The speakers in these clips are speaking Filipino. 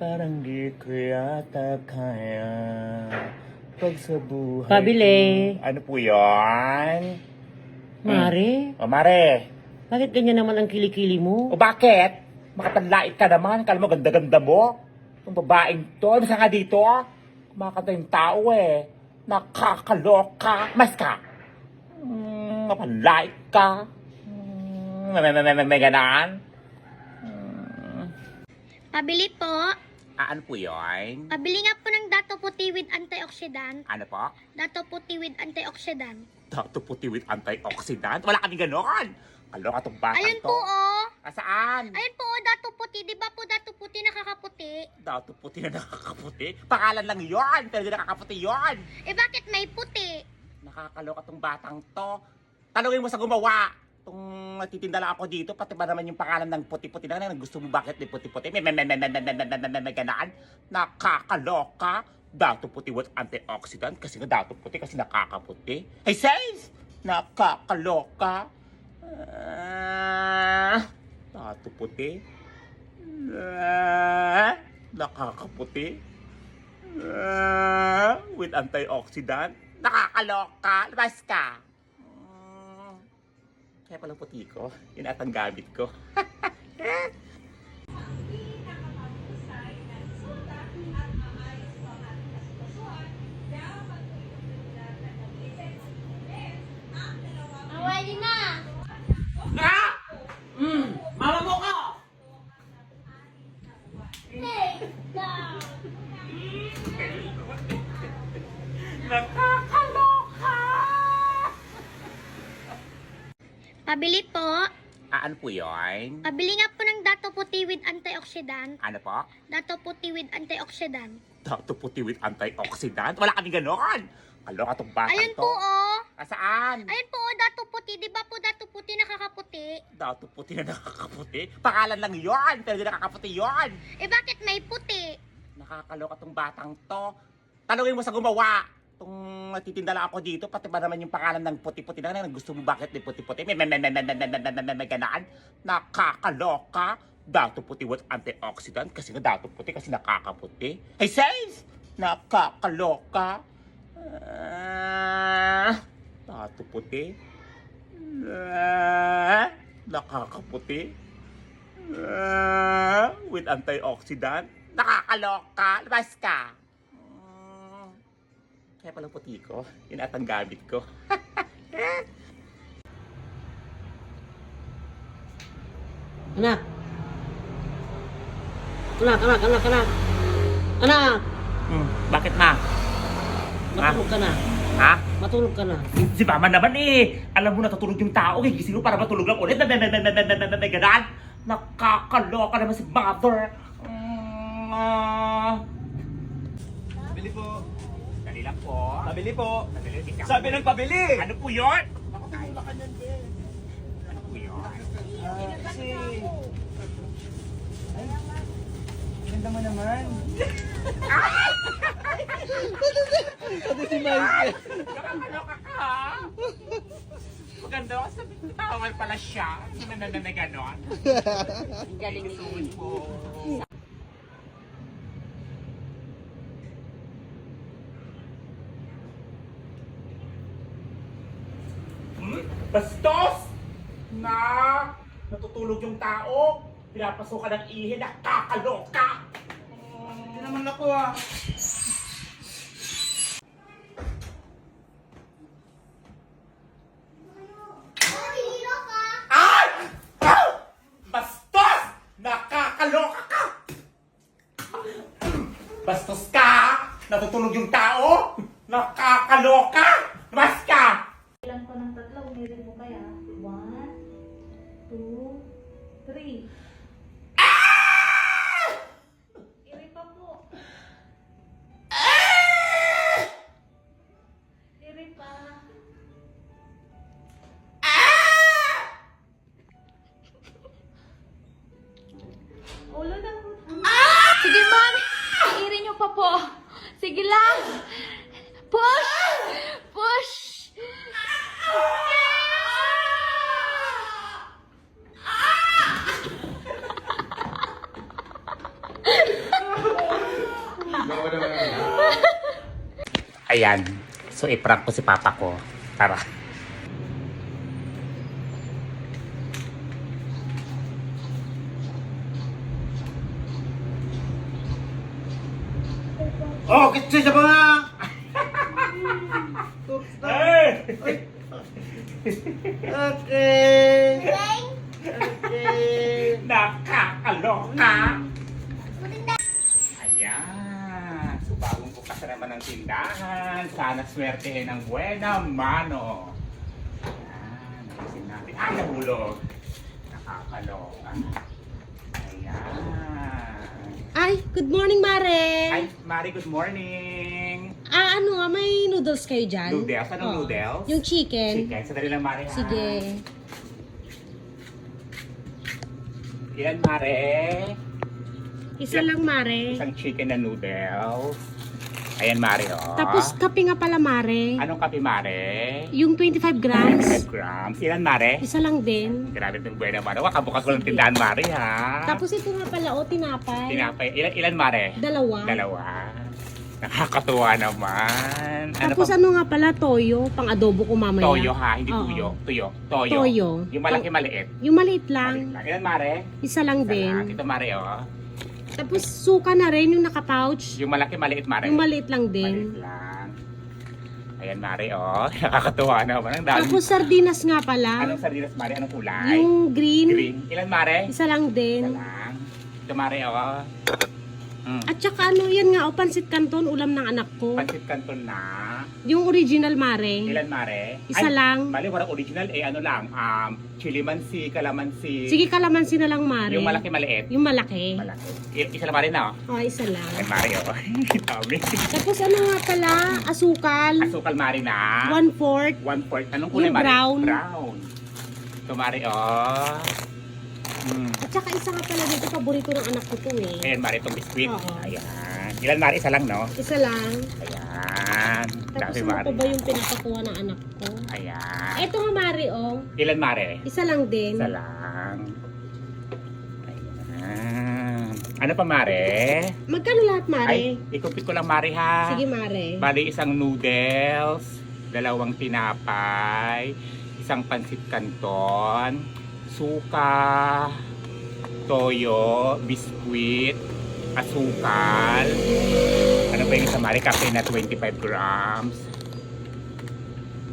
Parang di ko yata kaya pag sa buhay Pabili. ko. Ano po yun? Mare, O Mare, bakit ganyan naman ang kilikili mo? o bakit? Makapanlait ka naman, kala mo ganda-ganda mo. Itong babaeng to, ano nga dito? Kumakanta yung tao eh. Nakakaloka. Mas ka. Mapanlait ka. May ganaan. Pabili po. Ano po yun? Pabili nga po ng Dato Puti with antioxidant. Ano po? Dato Puti with antioxidant. Dato puti with antioxidant? Wala kami ganon. Kaloka tong batang Ayun to. po oh. Saan? Ayun po oh, Dato Puti. Di ba po Dato Puti nakakaputi? Dato puti na nakakaputi? Pangalan lang yon, pero di nakakaputi yon. Eh bakit may puti? Nakakaloka tong batang to. Tanungin mo sa gumawa. Kung natitinda lang ako dito, pati ba naman yung pangalan ng puti-puti na gusto mo bakit may puti-puti? May ganaan. Nakakaloka. Dato puti with antioxidant. Kasi nga dato puti kasi nakakaputi. Hey, says! Nakakaloka. Dato puti. Nakakaputi. With antioxidant. Nakakaloka. Labas ka. Kaya palang puti ko. Yun at ang gamit ko. Awali na! Mama mo ka! Nakakaloka! Pabili po. Ano po yun? Pabili nga po ng Dato Puti with antioxidant. Ano po? Dato Puti with antioxidant. Dato puti with antioxidant? Wala kami ganon. Kaloka tong batang Ayun to. po oh. Saan? Ayun po oh, Dato Puti. Di ba po Dato Puti nakakaputi? Dato puti na nakakaputi? Pangalan lang yon, pero di nakakaputi yon. Eh bakit may puti? Nakakaloka tong batang to. Tanungin mo sa gumawa. Kung natitinda lang ako dito, pati ba naman yung pangalan ng puti-puti na gusto mo bakit may puti-puti? May ganaan. Nakakaloka. Dato puti with antioxidant. Kasi nga dato puti kasi nakakaputi. Hey, says! Nakakaloka. Dato puti. Nakakaputi. With antioxidant. Nakakaloka. Labas ka. Kaya palang puti ko. Yun at ang gamit ko. Anak! Anak! Anak! Bakit ma? Matulog ka na. Ha? Matulog ka na. Si mama naman eh. Alam mo natutulog yung tao. Gigising mo para matulog lang ulit. Ganaan. Nakakaloka naman si mother. Pabili po. Dali lang po. Pabili po. Dali lang. Sabi ng pabili. Ano po yun? Ano po yun? Kasi... Ay, ganda mo naman. Pati si Mike. Nakakaloka ka. Maganda ako. Sabi ko tawal pala siya. Ganon. Ang galing suit po. Bastos! Na natutulog yung tao. Pinapasukan ng ihi. Nakakaloka! Hindi naman ako ah. Ay! Ah! Bastos! Nakakaloka ka! Bastos ka! Natutulog yung tao! Nakakaloka! Mas ka! Ilan ko ng tatlo, umirin mo kaya? 1, 2, 3. Iri pa po. Iri pa. Ulo na po. Sige, ma'am. Iirin niyo pa po. Sige lang. Push! Push! Ayan. So, i-prank ko si papa ko. Tara. Oh, kasi siya pa nga! Hey! Okay! Okay! Nakakaloka! Ayan. So, bagong bukas na naman ang tindahan. Sana swertehin ang buena mano. Ayan. Nakisin natin. Ah, nahulog. Nakakaloka. Ayan. Ay, good morning, Mare. Ay, Mari, good morning. Ano nga, may noodles kayo dyan? Noodles? Anong Oo. noodles? Yung chicken. Chicken. Sandali lang, Mari, ha? Sige. Ilan, Mare? Isa lang, Mare. Isang chicken na noodles. Ayan, Mare, oh. Tapos kape nga pala, Mare. Anong kape, Mare? Yung 25 grams. 5 grams. Ilan, Mare? Isa lang din. Grabe itong buena, Mare. Wakabukas ko ng tindahan, Mare, ha? Tapos ito nga pala, tinapay. Tinapay. Ilan, Mare? Dalawa. Dalawa. Nakakatuwa naman. Tapos pa? ano nga pala, toyo. Pang adobo ko mamaya. Toyo, ha? Hindi Oo. tuyo. Tuyo. Toyo. Toyo. Yung malaki maliit. Yung maliit lang. Maliit lang. Ilan, Mare? Isa lang Isa din. lang. Ito, Mare, oh. Tapos suka na rin yung nakapouch. Yung malaki maliit, Mare. Yung maliit lang din. Maliit lang. Ayan, Mare, oh. Nakakatuwa naman. Ang dami. Tapos sardinas nga pala. Anong sardinas, Mare? Anong kulay? Yung green. Green. Ilan, Mare? Isa lang Isa din. lang. Ito, Mare, oh. At saka ano, yan nga, pansit canton, ulam ng anak ko. Pansit Canton na. Yung original, Mare. Ilan, Mare? Isa lang. Mali, walang original. Ano lang. Chili mansi, kalamansi. Sige, kalamansi na lang, Mare. Yung malaki, maliit. Yung malaki. Malaki. Isa lang, Mare, na, oh. Oh, isa lang. Ay, Mare, oh. Dami. Tapos ano nga pala, asukal. Asukal, Mare, na. 1/4. 1/4. Anong kulay, Yung Mare? brown. Brown. Ito, Mare, oh. At saka isa nga pala dito, paborito ng anak ko to eh. Ayan, Mare, itong biskuit. Oo. Ayan. Ilan, Mare? Isa lang, no? Isa lang. Ayan. Tapos Dami, ano Mare. pa ba yung pinapakuha ng anak ko? Ayan. Eto nga, Mare, oh. Ilan, Mare? Isa lang din. Isa lang. Ayan. Ano pa, Mare? Magkano lahat, Mare? Ay, ikupit ko lang, Mare, ha? Sige, Mare. Bali, isang noodles, dalawang tinapay, isang pansit canton, suka, toyo, biskuit, asukal. Ano ba yung isa, Mare? Kape na 25 grams.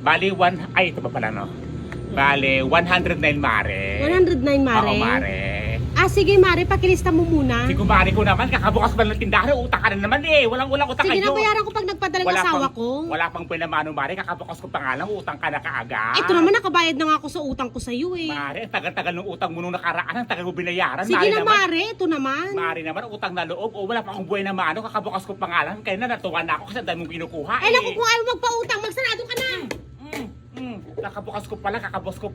Bali, ito pa pala, no? Bali, 109, Mare. 109, Mare. Oo, Mare. Sige, Mare, pakilista mo muna. Si kumari ko naman, kakabukas ba ng tindahan, utang ka na naman eh. Walang utang Sige, kayo. nabayaran ko pag nagpadala ng asawa ko. Wala pang pinamano, Mare. Kakabukas ko pa nga lang, utang ka na kaagad. Ito naman, nakabayad na nga ako sa utang ko sa iyo eh. Mare, ang tagal-tagal ng utang mo nung nakaraan, ang tagal mo binayaran. Sige na, naman. Mare, ito naman. Mare naman, utang na loob. O wala pa akong buhay na mano, kakabukas ko pa nga lang. Kaya na natuwa na ako kasi ang dami mong kinukuha Ay, naku, kung ayaw magpautang, magsarado ka na. Kakabukas ko pala,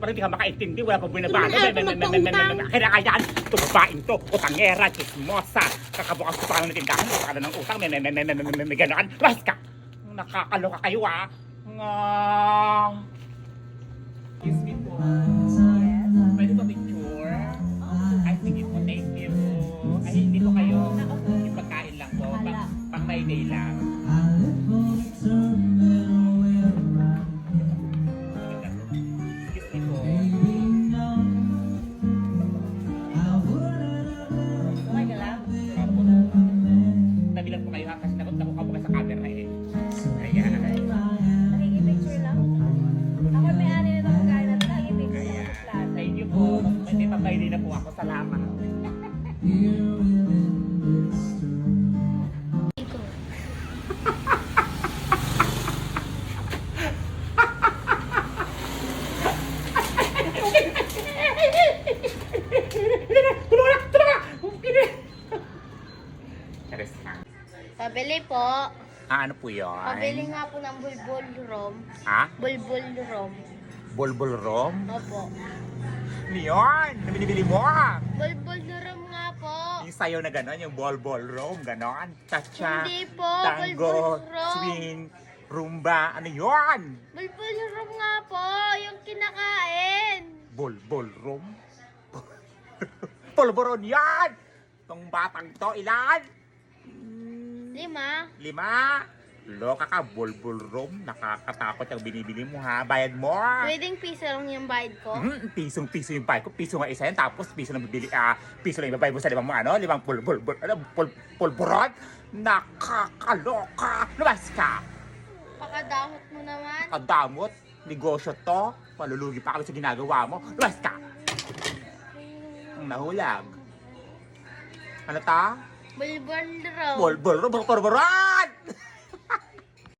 hindi ka makaintindi. Wala pa buhay na Ito mano. naman, ayaw ko magpautang. Kaya kayaan, tumabain to, utangera, chismosa. Kakabukas ko pa nga ng tindahan, utang ka na ng utang, may gano'n. Lahas ka! Nakakaloka kayo ah. Excuse me po. Pwede ba picture? Ay, sige po, thank you. Ay, hindi po kayo. Yung pagkain lang po. Pang my day lang. Excuse me po. Okay ka lang? Tabi lang po kayo ha, kasi nakuha po kayo sa camera eh. Ayan. Nakikipicture lang. Ako may-ari na ng pagkain natin. Nakikipicture lang sa flat. Thank you po. May pang my day na po ako. Salamat. Pabili po. Ano po yun? Pabili nga po ng bulbul rom. Ha? Bulbul rom. Bulbul rom? Opo. Ano yun? Ano binibili mo? Bulbul rom nga po. Yung sayo na gano'n, yung ball rom, gano'n. Cha-cha, Hindi po, tango, bulbul rom. swing, rumba, ano yun? Bulbul rom nga po, yung kinakain. Bol rom? Polvoron yan! Itong batang to, ilan? 5. Loka ka, bulbul room. Nakakatakot ang binibili mo ha. Bayad mo. Pwedeng piso lang yung bayad ko. Pisong-piso yung bayad ko. Piso nga isa yan. Tapos piso lang bibili. Piso lang yung babayad mo sa limang pulburon. Nakakaloka. Lumas ka. Pakadahot mo naman. Kadamot. Negosyo to. Palulugi pa kami sa ginagawa mo. Lumas ka. Ang nahulag. Ano ta? Bulbul raw. Bulbul room.